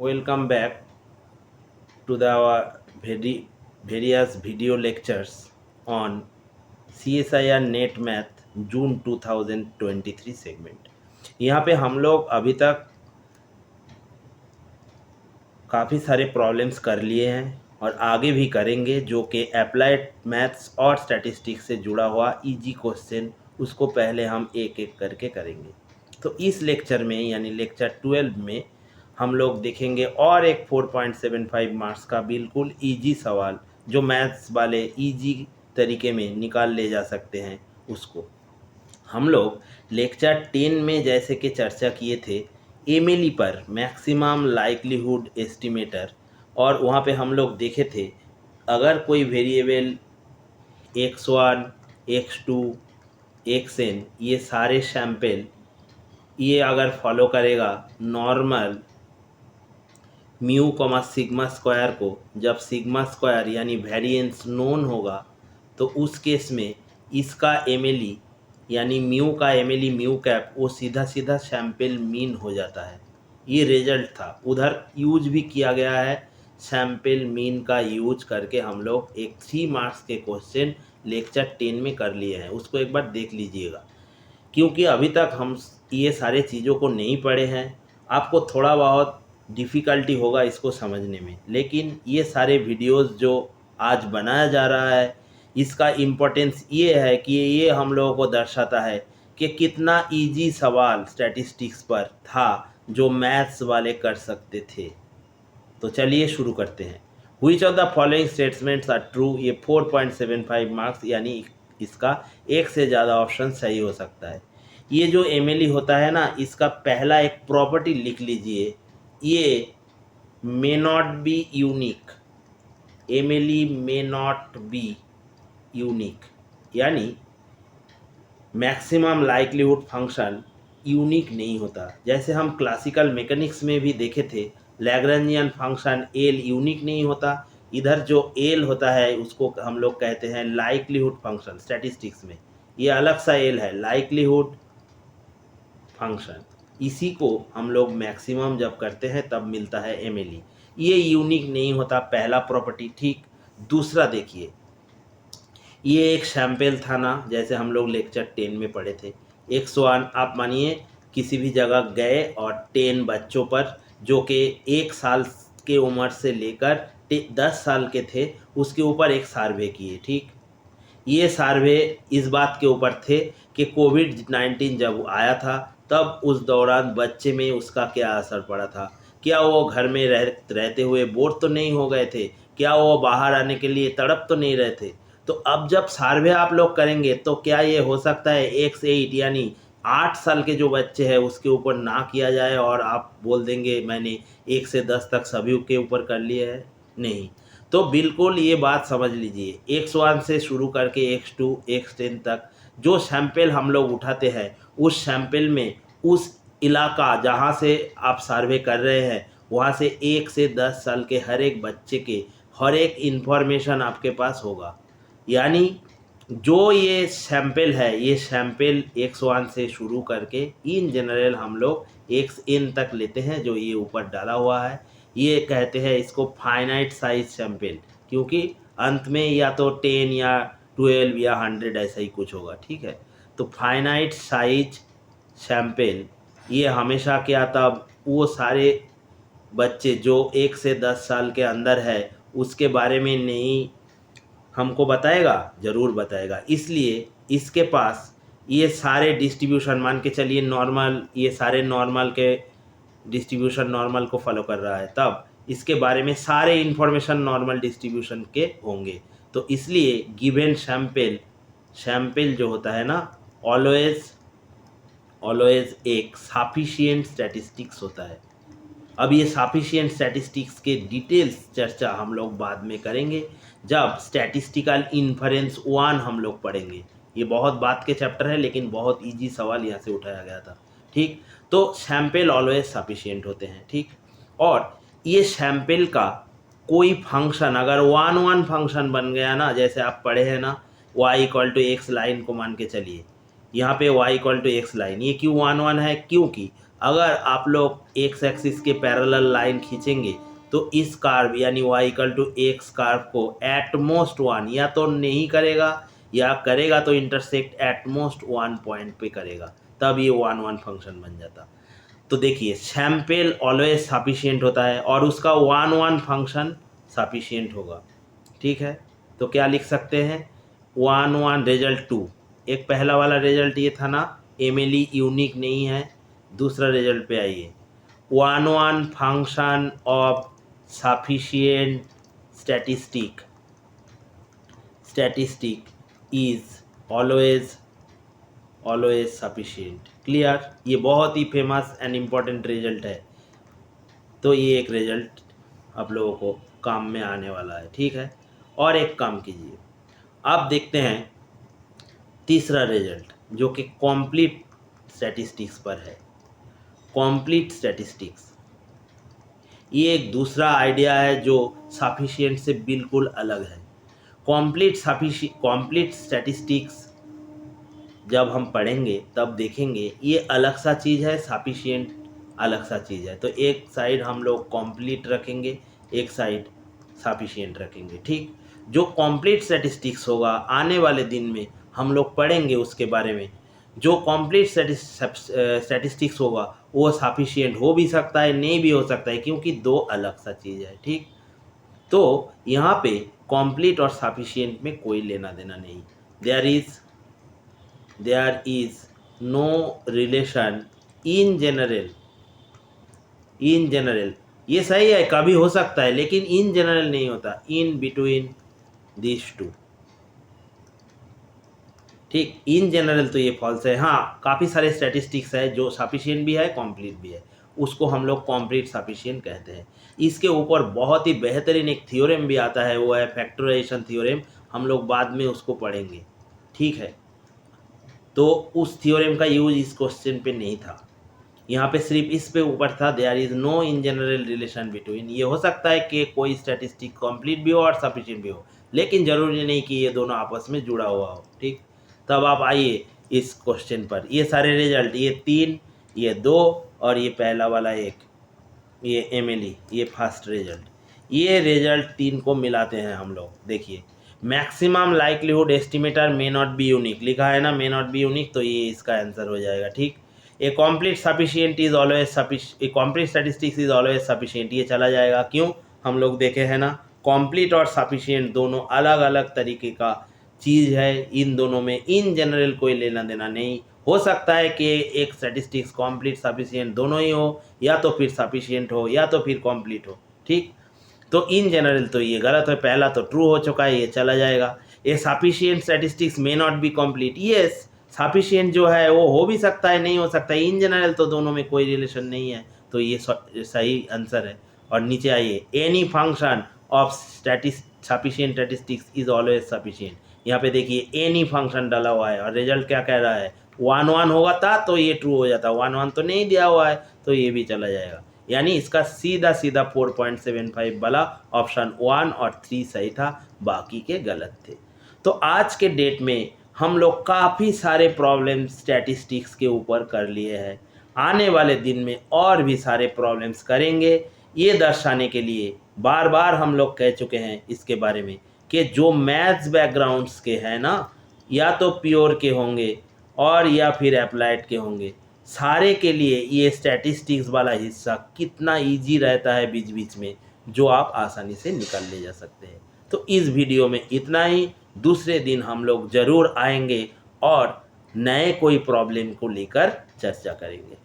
Welcome back to various video lectures on CSIR Net Math June 2023 segment. यहाँ पे हम लोग अभी तक काफ़ी सारे प्रॉब्लम्स कर लिए हैं और आगे भी करेंगे, जो कि अप्लाइड मैथ्स और स्टैटिस्टिक्स से जुड़ा हुआ इजी क्वेश्चन, उसको पहले हम एक एक करके करेंगे। तो इस लेक्चर में यानी लेक्चर 12 में हम लोग देखेंगे और एक 4.75 मार्क्स का बिल्कुल इजी सवाल जो मैथ्स वाले इजी तरीके में निकाल ले जा सकते हैं। उसको हम लोग लेक्चर 10 में जैसे कि चर्चा किए थे एमएलई पर, मैक्सिमम लाइक्लीहुड एस्टिमेटर, और वहाँ पे हम लोग देखे थे अगर कोई वेरिएबल x1 x2 xn ये सारे सैंपल ये अगर फॉलो करेगा normal mu comma sigma square को, जब सिग्मा स्क्वायर यानी वेरिएंस नोन होगा तो उस केस में इसका एमएलई यानी म्यू का एमएलई म्यू कैप वो सीधा सीधा सैंपल मीन हो जाता है। ये रिजल्ट था, उधर यूज भी किया गया है। सैंपल मीन का यूज करके हम लोग एक 3 मार्क्स के क्वेश्चन लेक्चर 10 में कर लिए हैं, उसको एक बार देख लीजिएगा। क्योंकि अभी तक हम ये सारे चीज़ों को नहीं पढ़े हैं, आपको थोड़ा बहुत डिफ़िकल्टी होगा इसको समझने में, लेकिन ये सारे वीडियोस जो आज बनाया जा रहा है इसका इम्पोर्टेंस ये है कि ये हम लोगों को दर्शाता है कि कितना इजी सवाल स्टैटिस्टिक्स पर था जो मैथ्स वाले कर सकते थे। तो चलिए शुरू करते हैं। Which of the following statements are true, ये 4.75 मार्क्स यानी इसका एक से ज़्यादा ऑप्शन सही हो सकता है। ये जो एमएलई होता है ना, इसका पहला एक प्रॉपर्टी लिख लीजिए, ये मे not be unique. MLE may not be unique यानी मैक्सिमम लाइक्लीहुड फंक्शन यूनिक नहीं होता। जैसे हम क्लासिकल मैकेनिक्स में भी देखे थे लैग्रेंजियन फंक्शन एल यूनिक नहीं होता, इधर जो एल होता है उसको हम लोग कहते हैं लाइक्लीहुड फंक्शन। स्टैटिस्टिक्स में ये अलग सा एल है, लाइक्लीहुड फंक्शन। इसी को हम लोग मैक्सिमम जब करते हैं तब मिलता है एमएलई। ये यूनिक नहीं होता, पहला प्रॉपर्टी। ठीक, दूसरा देखिए, ये एक सैंपल था ना, जैसे हम लोग लेक्चर 10 में पढ़े थे। 101 आप मानिए किसी भी जगह गए और 10 बच्चों पर जो कि 1 साल के उम्र से लेकर 10 साल के थे उसके ऊपर एक सर्वे किए। ठीक, ये सर्वे इस बात के ऊपर थे कि कोविड-19 जब आया था तब उस दौरान बच्चे में उसका क्या असर पड़ा था। क्या वो घर में रहते हुए बोर तो नहीं हो गए थे, क्या वो बाहर आने के लिए तड़प तो नहीं रहे थे। तो अब जब सर्वे आप लोग करेंगे तो क्या ये हो सकता है 1 से 8 यानी 8 साल के जो बच्चे हैं उसके ऊपर ना किया जाए और आप बोल देंगे मैंने 1 से 10 तक सभी के ऊपर कर लिया है? नहीं। तो बिल्कुल ये बात समझ लीजिए, x1 से शुरू करके x2 x10 तक जो सैंपल हम लोग उठाते हैं उस सैंपल में उस इलाका जहाँ से आप सर्वे कर रहे हैं वहाँ से 1 से 10 साल के हर एक बच्चे के हर एक इन्फॉर्मेशन आपके पास होगा। यानी जो ये सैंपल है, ये सैंपल x1 से शुरू करके इन जनरल हम लोग xn तक लेते हैं, जो ये ऊपर डाला हुआ है। ये कहते हैं इसको फाइनाइट साइज सैंपल, क्योंकि अंत में या तो 10 या 12 या 100 ऐसा ही कुछ होगा। ठीक है, तो फाइनाइट साइज सैंपल ये हमेशा क्या था, वो सारे बच्चे जो 1 से 10 साल के अंदर है उसके बारे में नहीं हमको बताएगा, ज़रूर बताएगा। इसलिए इसके पास ये सारे डिस्ट्रीब्यूशन मान के चलिए नॉर्मल, ये सारे नॉर्मल के डिस्ट्रीब्यूशन नॉर्मल को फॉलो कर रहा है, तब इसके बारे में सारे इन्फॉर्मेशन नॉर्मल डिस्ट्रीब्यूशन के होंगे। तो इसलिए गिवन सैंपल जो होता है ना, ऑलवेज एक सफिशिएंट स्टैटिस्टिक्स होता है। अब ये सफिशिएंट स्टैटिस्टिक्स के डिटेल्स चर्चा हम लोग बाद में करेंगे जब स्टैटिस्टिकल इन्फरेंस 1 हम लोग पढ़ेंगे। ये बहुत बात के चैप्टर है लेकिन बहुत इजी सवाल यहाँ से उठाया गया था। ठीक, तो सैंपल ऑलवेज सफिशिएंट होते हैं। ठीक, और ये सैंपल का कोई फंक्शन अगर 1 फंक्शन बन गया ना, जैसे आप पढ़े हैं ना y=x लाइन को मान के चलिए, यहाँ पे y=x लाइन, ये क्यों 1 है? क्योंकि अगर आप लोग एक्स एक्सिस के पैरेलल लाइन खींचेंगे तो इस कार्व यानी y equal to X curve को एटमोस्ट 1 या तो नहीं करेगा या करेगा तो इंटरसेक्ट एटमोस्ट 1 पॉइंट पे करेगा, तब ये 1 1 फंक्शन बन जाता। तो देखिए सैंपल ऑलवेज सफिशिएंट होता है और उसका 1 1 फंक्शन सफिशिएंट होगा। ठीक है, तो क्या लिख सकते हैं 1 1 रिजल्ट 2। एक पहला वाला रिजल्ट ये था ना एमएलई यूनिक नहीं है। दूसरा रिजल्ट पे आइए 1 1 function of sufficient statistic is always sufficient. Clear, ये बहुत ही फेमस एंड इम्पॉर्टेंट रिजल्ट है। तो ये एक रिजल्ट आप लोगों को काम में आने वाला है। ठीक है, और एक काम कीजिए, अब देखते हैं तीसरा रिजल्ट जो कि कंप्लीट स्टैटिस्टिक्स पर है। कंप्लीट स्टैटिस्टिक्स ये एक दूसरा आइडिया है जो सफिशिएंट से बिल्कुल अलग है। कंप्लीट स्टैटिस्टिक्स जब हम पढ़ेंगे तब देखेंगे ये अलग सा चीज़ है, सफिशिएंट अलग सा चीज़ है। तो एक साइड हम लोग कंप्लीट रखेंगे, एक साइड सफिशिएंट रखेंगे। ठीक, जो कंप्लीट स्टैटिस्टिक्स होगा आने वाले दिन में हम लोग पढ़ेंगे उसके बारे में। जो कंप्लीट स्टैटिस्टिक्स होगा वो सफिशिएंट हो भी सकता है, नहीं भी हो सकता है, क्योंकि दो अलग सा चीज़ है। ठीक, तो यहाँ पे कंप्लीट और सफिशिएंट में कोई लेना देना नहीं। There is no relation in general. ये सही है, कभी हो सकता है, लेकिन इन जनरल नहीं होता, इन बिटवीन दिस टू। ठीक, इन जनरल तो ये फॉल्स है। हाँ, काफ़ी सारे स्टैटिस्टिक्स है जो सफिशिएंट भी है कंप्लीट भी है, उसको हम लोग कंप्लीट सफिशिएंट कहते हैं। इसके ऊपर बहुत ही बेहतरीन एक थ्योरम भी आता है, वो है फैक्टराइजेशन थ्योरम। हम लोग बाद में उसको पढ़ेंगे। ठीक है, तो उस थ्योरम का यूज इस क्वेश्चन पे नहीं था, यहाँ पे सिर्फ इस पे ऊपर था there is no in general relation between. ये हो सकता है कि कोई स्टैटिस्टिक कंप्लीट भी हो और सफिशिएंट भी हो, लेकिन जरूरी नहीं कि ये दोनों आपस में जुड़ा हुआ हो। ठीक, तब आप आइए इस क्वेश्चन पर। ये सारे रिजल्ट, ये 3, ये 2 और ये पहला वाला 1, ये एमएलई, ये फर्स्ट रिजल्ट, ये रिजल्ट 3 को मिलाते हैं हम लोग। देखिए maximum likelihood estimator may not be unique लिखा है ना, मे नॉट बी यूनिक, तो ये इसका आंसर हो जाएगा। ठीक, a complete sufficient is always sufficient, a complete statistics is always sufficient, ये चला जाएगा। क्यों, हम लोग देखे हैं ना, कंप्लीट और सफिशिएंट दोनों अलग अलग तरीके का चीज़ है, इन दोनों में इन जनरल कोई लेना देना नहीं। हो सकता है कि एक स्टैटिस्टिक्स कंप्लीट सफिशिएंट दोनों ही हो, या तो फिर सफिशिएंट हो या तो फिर कंप्लीट हो। ठीक, तो इन जनरल तो ये गलत है, पहला तो ट्रू हो चुका है, ये चला जाएगा। A sufficient statistics may not be complete, yes sufficient जो है वो हो भी सकता है, नहीं हो सकता है। इन जनरल तो दोनों में कोई रिलेशन नहीं है, तो ये सही आंसर है। और नीचे आइए, any function of sufficient statistics is always sufficient. यहाँ पे देखिए एनी फंक्शन डाला हुआ है और रिजल्ट क्या कह रहा है 1 1 होगा था तो ये ट्रू हो जाता, 1 1 तो नहीं दिया हुआ है तो ये भी चला जाएगा। यानी इसका सीधा 4.75 वाला ऑप्शन 1 और 3 सही था, बाकी के गलत थे। तो आज के डेट में हम लोग काफ़ी सारे प्रॉब्लम स्टैटिस्टिक्स के ऊपर कर लिए हैं, आने वाले दिन में और भी सारे प्रॉब्लम्स करेंगे। ये दर्शाने के लिए बार बार हम लोग कह चुके हैं इसके बारे में कि जो मैथ्स बैकग्राउंड्स के हैं ना, या तो प्योर के होंगे और या फिर अप्लाइड के होंगे, सारे के लिए ये स्टैटिस्टिक्स वाला हिस्सा कितना इजी रहता है बीच बीच में, जो आप आसानी से निकाल ले जा सकते हैं। तो इस वीडियो में इतना ही, दूसरे दिन हम लोग ज़रूर आएंगे और नए कोई प्रॉब्लम को लेकर चर्चा करेंगे।